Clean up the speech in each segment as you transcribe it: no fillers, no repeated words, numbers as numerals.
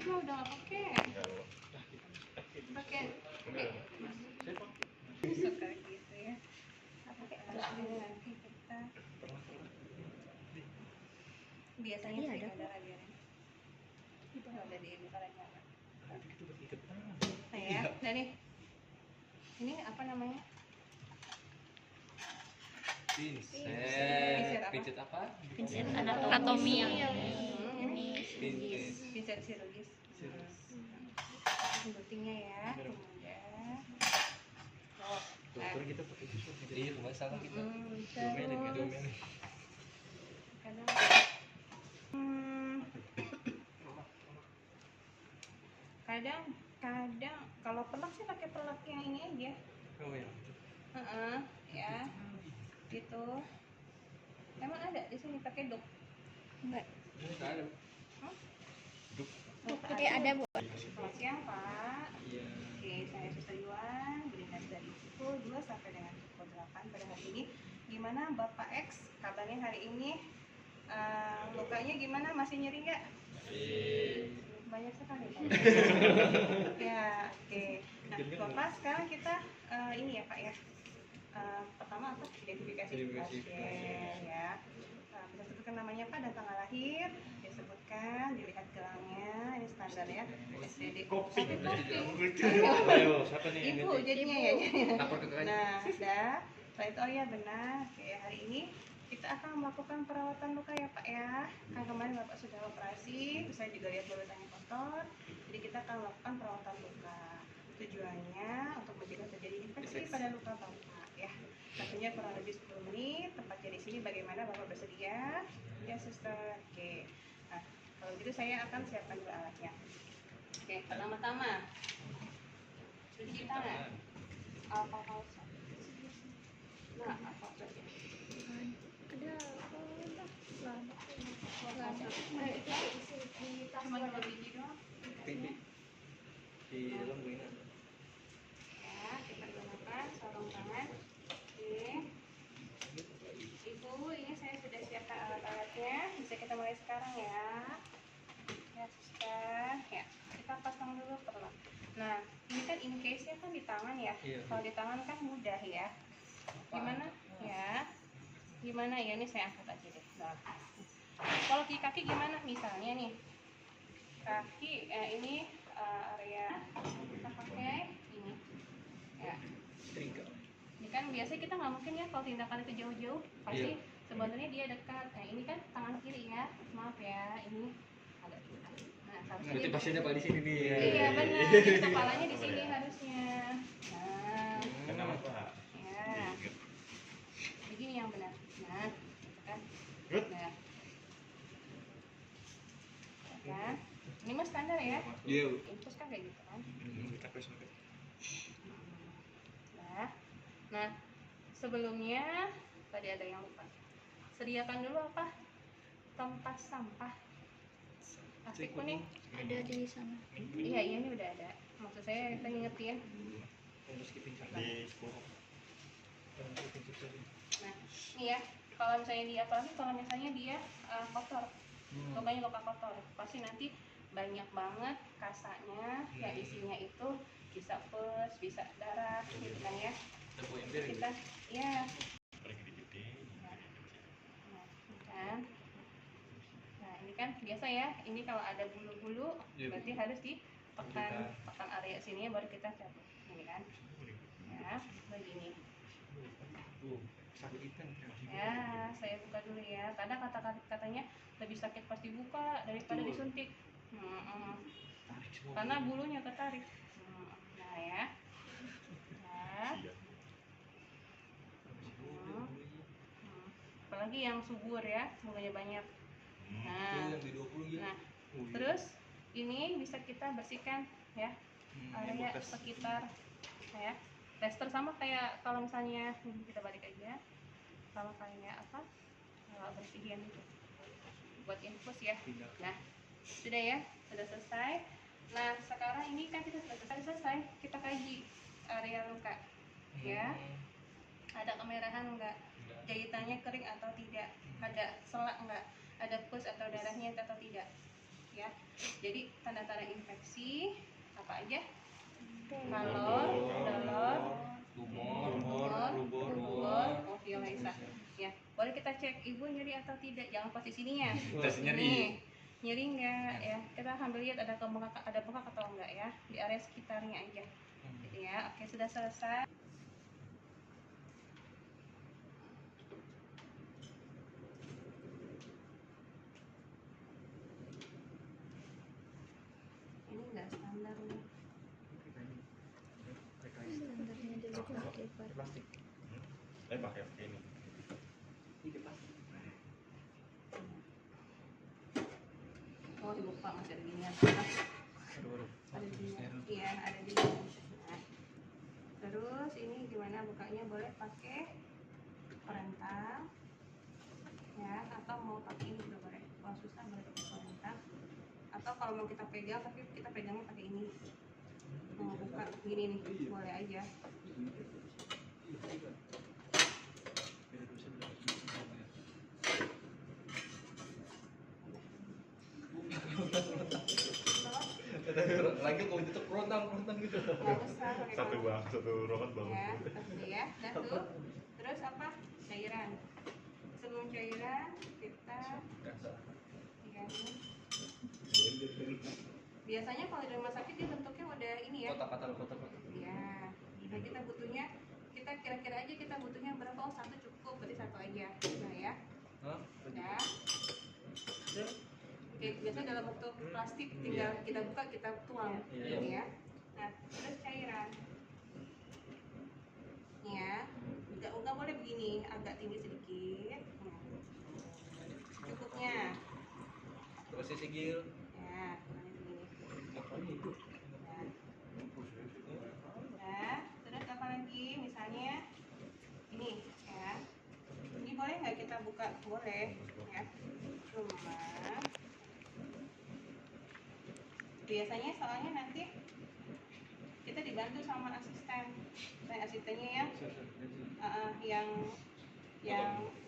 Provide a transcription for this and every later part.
mah udah nggak pakai. Suka gitu ya. Pakai nanti kita. Biasanya sih ada biarin. Itu ada di bukannya apa? Nah ya, dari ini apa namanya? Pinset apa? Pinset anatomi yang ini pinset chirurgis. Guntingnya ya. Dokter kita pakai susu. Iya, nggak salah kita. Kadang kalau pelak sih pakai pelak yang ini aja. Oh ya. Ya. Gitu. Emang ada di sini pakai dok? enggak. Nggak ada. Oke, ada Bu. Selamat siang Pak. Iya. Oke, saya Suster Yuan, beringas dari pukul 2 sampai dengan pukul 8 pada hari ini. Gimana Bapak X? Kabarnya hari ini lukanya gimana? Masih nyeri nggak? Banyak sekali Pak. Ya, oke. Nah, Bapak sekarang kita ini ya Pak ya. Pertama apa? Identifikasi pasien ya. Bisa sebutkan namanya Pak dan tanggal lahir, disebutkan, dilihat gelangnya, ini standar ya. STD. Kopi. Ayo, siapa nih? Ibu jadinya ya. Lapor ke kakaknya. Nah, sudah. Setelah itu oh ya benar. Oke, hari ini kita akan melakukan perawatan luka ya Pak ya. Kan kemarin Bapak sudah operasi, terus saya juga lihat bulutannya kotor. Jadi kita akan melakukan perawatan luka. Tujuannya untuk mencegah terjadi infeksi pada luka Bapak ya. Waktunya kurang lebih 10 menit. Tempatnya di sini bagaimana Bapak bersedia? Ya Suster. Oke. Nah, kalau gitu saya akan siapkan dulu alatnya. Oke, pertama-tama cuci tangan. Alkohol. Nah, alkohol saja. Cuma 2 biji doang. Di dalam begini. Ya, kita gunakan sarung tangan. Oke. Ibu, ini saya sudah siapkan alat-alatnya. Bisa kita mulai sekarang ya. Ya, Suster. Ya, kita pasang dulu perlak. Nah, ini kan in case-nya kan di tangan ya. Iya. Kalau di tangan kan mudah ya. Gimana? Ya. Gimana ya? Ini saya angkat aja deh. Nah. Kalau di kaki gimana? Misalnya nih. Kaki ini area kita pakai ini. Ya. Ini kan biasanya kita nggak mungkin ya kalau tindakan itu jauh-jauh. Pasti sebenarnya dia dekat. Nah, ini kan tangan kiri ya. Maaf ya, ini agak dekat. Nah, harusnya Berarti pasiennya Pak di sini nih. Iya benar, jadi kepalanya di sini harusnya. Nah, Kenapa? ya, begini yang benar. Nah, kan, nah, kan, ini mah standar ya. Iya. Infus kan kayak gitu kan. Kita press. Nah, sebelumnya tadi ada yang lupa. Sediakan dulu apa? Tempat sampah. Plastik kuning. Ada di sana. Iya, ini udah ada. Maksud saya kita ngingetin. Nah, ini ya. Kalau misalnya dia apalagi kalau misalnya dia kotor, lukanya luka kotor, pasti nanti banyak banget kasanya yang isinya itu bisa pus, bisa darah, gitu kan ya. Kita, ya. Nah, kan. Nah, ini kan biasa ya. Ini kalau ada bulu-bulu, berarti harus ditekan area sini baru kita cabut. Ini kan. Ya, begini. Ya, saya buka dulu ya. Kadang katanya lebih sakit pas dibuka daripada disuntik. Karena bulunya ketarik. Nah ya. Nah. Apalagi yang subur ya, bulunya banyak. Nah, terus ini bisa kita bersihkan ya area sekitar ya. Tester sama kayak kalau misalnya kita balik aja, sama kayak apa bersihin buat infus ya. Nah, sudah ya, sudah selesai. Nah, sekarang ini kan kita sudah selesai, kita kaji area luka ya. Ada kemerahan enggak? Jahitannya kering atau tidak? Ada selak enggak? Ada pus atau darahnya atau tidak? Ya, ya. Jadi tanda-tanda infeksi apa aja? Kalor, dolor, rubor, moviolysa. Ya, boleh kita cek ibu nyeri atau tidak, jangan pas di sininya. Terus nyeri. Nyeri enggak ya? Kita sambil lihat ada bengkak atau enggak ya, di area sekitarnya aja. Gitu ya. Oke, sudah selesai. Ini enggak standar nih. Standarnya dulu pakai Plastik. Pakai ini. Ini plastik. Oh, lupa masih ada ginian. Aduh. Ada ginian. Iya, ada di sini. Nah, terus ini gimana bukanya? Boleh pakai perentang ya, atau mau pakai ini juga boleh. Kalau susah boleh pakai perentang. Atau kalau mau kita pegang, tapi kita pegangnya pakai ini. Mau buka gini nih, boleh aja. Lagi kalau itu kerontang gitu. Nggak usah pakai Satu robot bagus. ya, oke ya. Dah tuh. Terus apa? Cairan. Sebelum cairan kita ya, biasanya kalau di rumah sakit dia bentuknya udah ini ya. Kotak-kotak. Ya. Nah, kita butuhnya kira-kira aja kita butuhnya berapa? Oh, satu cukup, berarti satu aja. Nah ya. Hah? Udah. Oke, biasanya dalam bentuk plastik, tinggal kita buka, kita tuang, Iya. ini ya. Nah, terus cairan. Nih ya, enggak boleh begini, agak tinggi sedikit. Nah, cukupnya. Terus sigil. Ya, begini. Makanya itu. Nah, terus apa lagi? Misalnya ini ya. Ini boleh nggak kita buka? Boleh ya. Cuma biasanya soalnya nanti kita dibantu sama asisten. Asistennya yang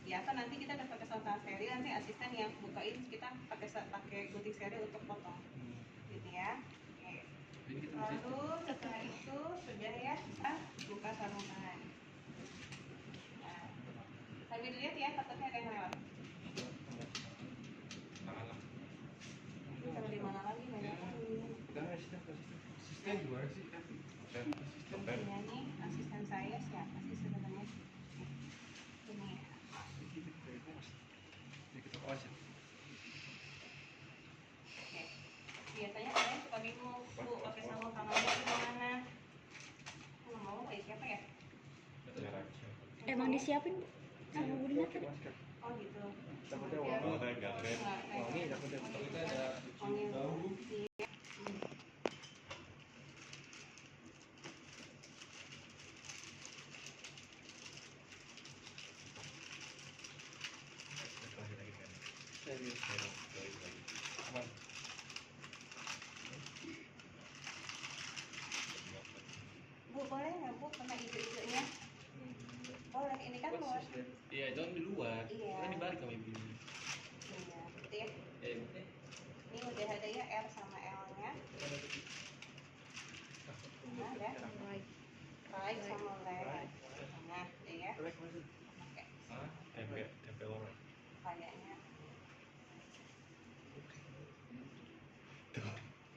ya kan nanti kita udah pakai salsa steril, nanti asisten yang bukain kita pakai gunting steril untuk potong gitu ya. Oke. Lalu setelah itu sudah ya, kita buka sarungan. Nah, sambil dilihat ya, takutnya ada yang lewat. Kalau di mana lagi banyak lagi. Asisten gimana sih? Ini nih asisten saya siapa sih sebenarnya? Ini ya. Kita awas ya. Oke. Biasanya kalian suka bingung, Bu, pakai sarung tangannya gimana? Mau kayak siapa ya? Emang disiapin Bu? Sama Bunda tadi? Oh gitu. Takutnya Ya. wangi. Wangi, Takutnya ada wangi. Iya. Aman. Bu, boleh nggak Bu kena hijau-hijaunya? Boleh, ini kan luar. Iya, itu kan di luar. Iya. Kan dibalik sama ibu. Iya, gitu ya. Eh, Ini udah ada ya R sama L-nya. Nah, ada right sama left. Nah, udah ya. Oke, Tempe orang. kayaknya.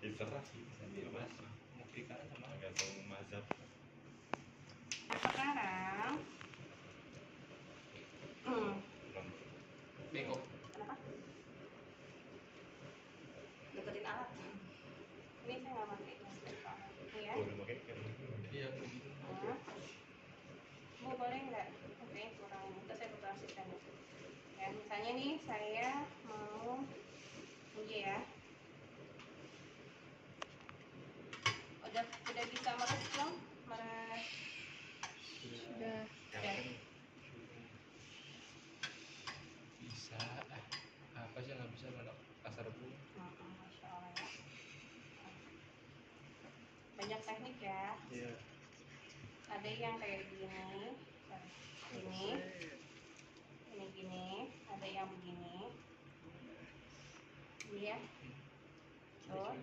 Terserah sih. bebas. Mau kiri kanan sama. Tergantung mazhab. Nah, sekarang Bengkok. kenapa? Deketin alat. Ini saya nggak pakai ini ya. Udah pakai Iya, begitu. Nah, Bu boleh nggak? Oke, kurang. Itu saya butuh asisten. Ya, misalnya nih saya mau uji ya. Udah bisa meres belum? Meres. Sudah. Udah. Bisa. Apa sih nggak bisa anak kasar bu? Masya Allah ya. Banyak teknik ya. Iya. Ada yang kayak gini, ini gini, ada yang begini. Ini ya. Tuh.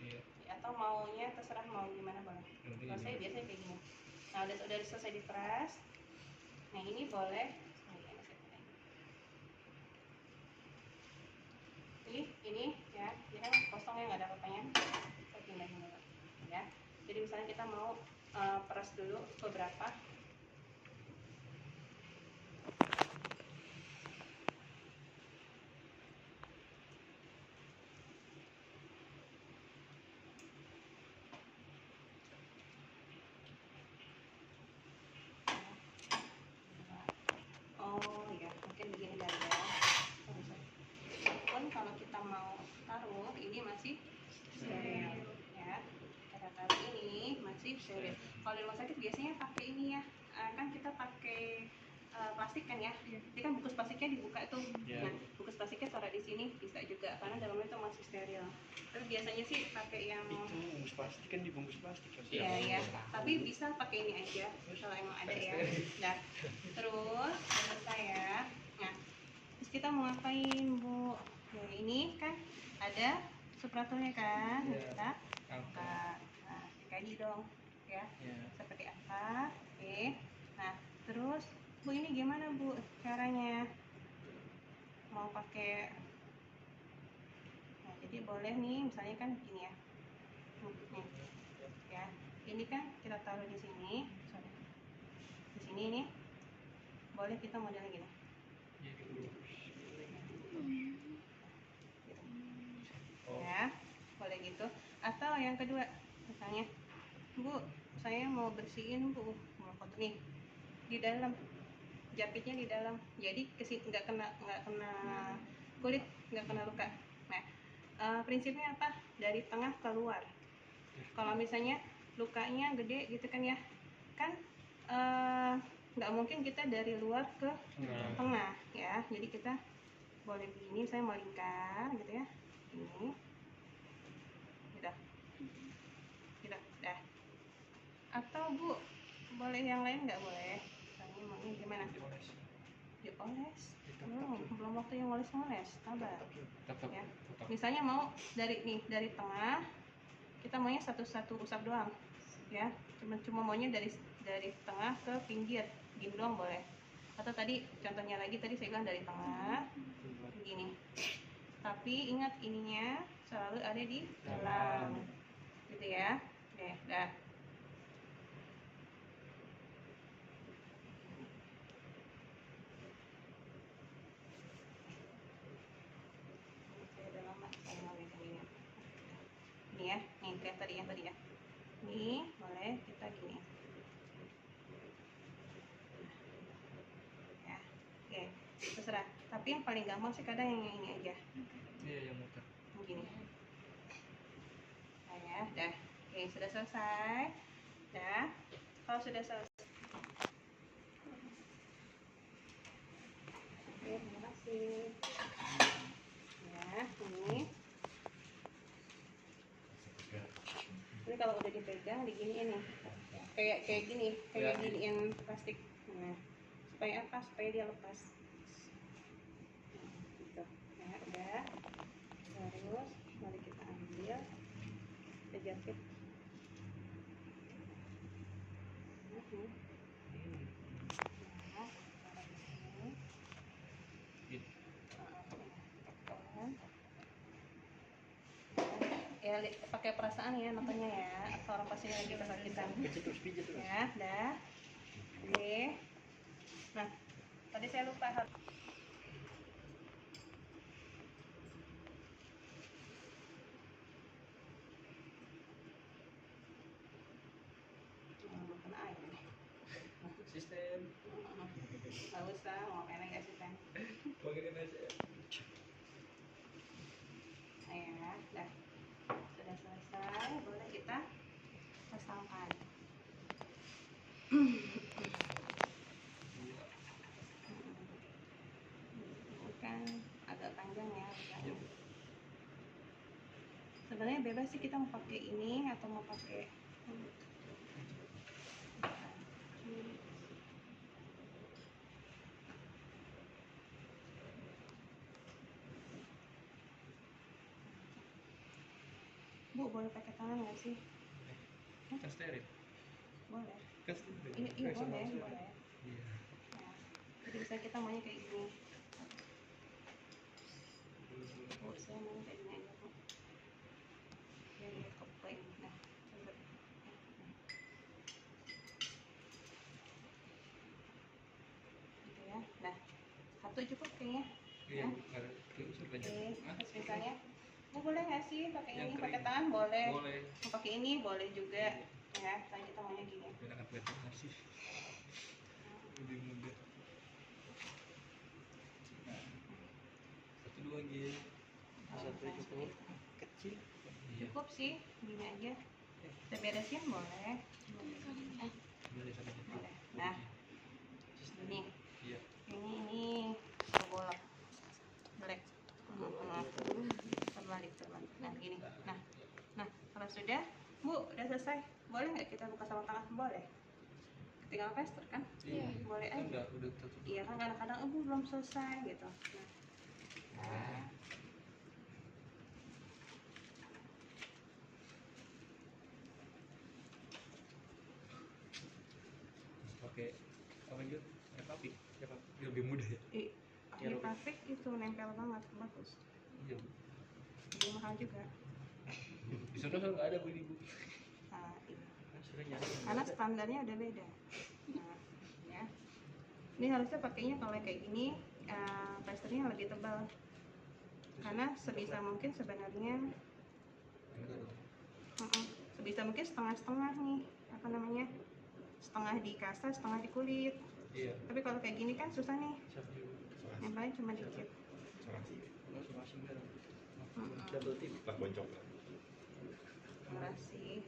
Iya. Atau maunya terserah mau gimana boleh. Nanti Kalau saya gimana? biasanya kayak gini. Nah udah selesai diperas. Nah ini boleh. Ini ya, ini kan kosong ya nggak ada apa-apanya. Saya pindahin dulu ya. Jadi misalnya kita mau peras dulu beberapa. Oh ya, mungkin begini kali ya. Walaupun kalau kita mau taruh ini masih steril ya. Kita taruh ini masih steril. Kalau di rumah sakit biasanya pakai ini ya. Kan kita pakai plastik kan ya. Jadi kan bungkus plastiknya dibuka tuh. Iya. Nah, bungkus plastiknya taruh di sini bisa juga karena dalamnya itu masih steril. Tapi biasanya sih pakai yang Itu bungkus plastik kan dibungkus plastik kan. iya ya. Tapi bisa pakai ini aja kalau emang ada ya. Nah, terus selesai ya. Nah, terus kita mau ngapain Bu? Ya ini kan ada supraturnya kan. Iya. Kita Angkat. nah, dikaji dong ya. Iya. Seperti apa? Oke. Nah, terus Bu ini gimana Bu caranya? Mau pakai nah, jadi boleh nih misalnya kan gini ya. Nih. Ya. Ini kan kita taruh di sini. Sorry. Di sini nih. Boleh kita modelnya gini. Iya dulu. Oh. Ya, boleh gitu. Atau yang kedua, misalnya, Bu, saya mau bersihin Bu, mau foto nih di dalam, jepitnya di dalam. Jadi nggak kena kulit, nggak kena luka. Nah, prinsipnya apa? Dari tengah keluar. Kalau misalnya lukanya gede gitu kan ya, kan nggak mungkin kita dari luar ke tengah ya. Jadi kita boleh begini, saya mau lingkar gitu ya. Ini tidak dah. Atau Bu boleh yang lain nggak boleh? Misalnya maunya gimana? Dioles. Dioles? Belum waktu yang ngoles sabar Tetap. ya. Tetap. Misalnya mau dari tengah, kita maunya satu usap doang ya. Cuma maunya dari tengah ke pinggir gini doang boleh. Atau tadi contohnya lagi tadi saya bilang dari tengah begini. Tapi ingat ininya selalu ada di dalam gitu ya. Oke, dah. Ini ya, nih kayak tadi yang tadi ya. Nih boleh kita gini. Ya, oke, terserah. Tapi yang paling gampang sih kadang yang ini aja. Iya yang muter. Begini. Nah ya, dah. Oke, sudah selesai. Dah. Kalau sudah selesai. Oke, terima kasih. Ya, ini. Ini kalau udah dipegang diginiin nih. Kayak gini, kayak giniin plastik. Nah, supaya apa? Supaya dia lepas. Gitu. Nah, udah. Terus mari kita ambil. Kita jepit. Nah, taruh di sini. Ya pakai perasaan ya nontonnya ya, atau orang pasiennya lagi kesakitan Pijat terus. ya. Dah. Oke, nah tadi saya lupa kena air nih. Sistem. Nggak usah, mau pengen nggak sih Pen? Bagaimana aja. Ya, dah. Sudah selesai, boleh kita pasangkan. Kan agak panjang ya. Sebenarnya bebas sih kita mau pakai ini atau mau pakai Bu, boleh pakai tangan nggak sih? Kan steril. Boleh. Kan steril. Iya, iya Sama boleh, steril. boleh. Iya. Nah, jadi bisa kita maunya kayak gini. Bu, saya mau kayak gini aja, Bu. Biar dia keplay. Nah, coba. Gitu ya. Nah, satu cukup kayaknya. Iya, Nah. nggak ada unsur aja. Oke, Hah? terus misalnya, Bu boleh nggak sih pakai Yang ini? kering. Pakai tangan boleh. Boleh. Mau pakai ini boleh juga. Ya, soalnya kita maunya gini. Biar akan kelihatan sih. Lebih mudah. Satu dua gitu. Satu cukup. Kecil. Iya. Cukup sih, gini aja. Kita beresin boleh. Boleh sama gitu. Boleh. Nah, ini, Iya. ini tergolak, black. Terbalik. Nah, gini. Nah, kalau sudah, Bu, udah selesai. Boleh nggak kita buka sama tangan? Boleh. Tinggal plaster kan? Iya. Boleh Kan aja. udah tutup. Iya kan kadang-kadang ibu belum selesai gitu. Nah, Pakai apa gitu? Repapik. Biar lebih mudah ya. ini plastik itu nempel banget, bagus. Iya. Lebih mahal juga. Di sana nggak ada bu ini bu. Nah, ini. Sering nyari. Karena standarnya udah beda. Nah, ya. Ini harusnya pakainya kalau kayak gini, plasternya lebih tebal. Karena sebisa mungkin sebenarnya, sebisa mungkin setengah-setengah nih, apa namanya, setengah di kasa, setengah di kulit. Iya. Tapi kalau kayak gini kan susah nih, Serasi. nempelnya cuma dikit. Serasi. Masing-masing kan. Mm-mm. Double tip. Lah boncok. Terima kasih.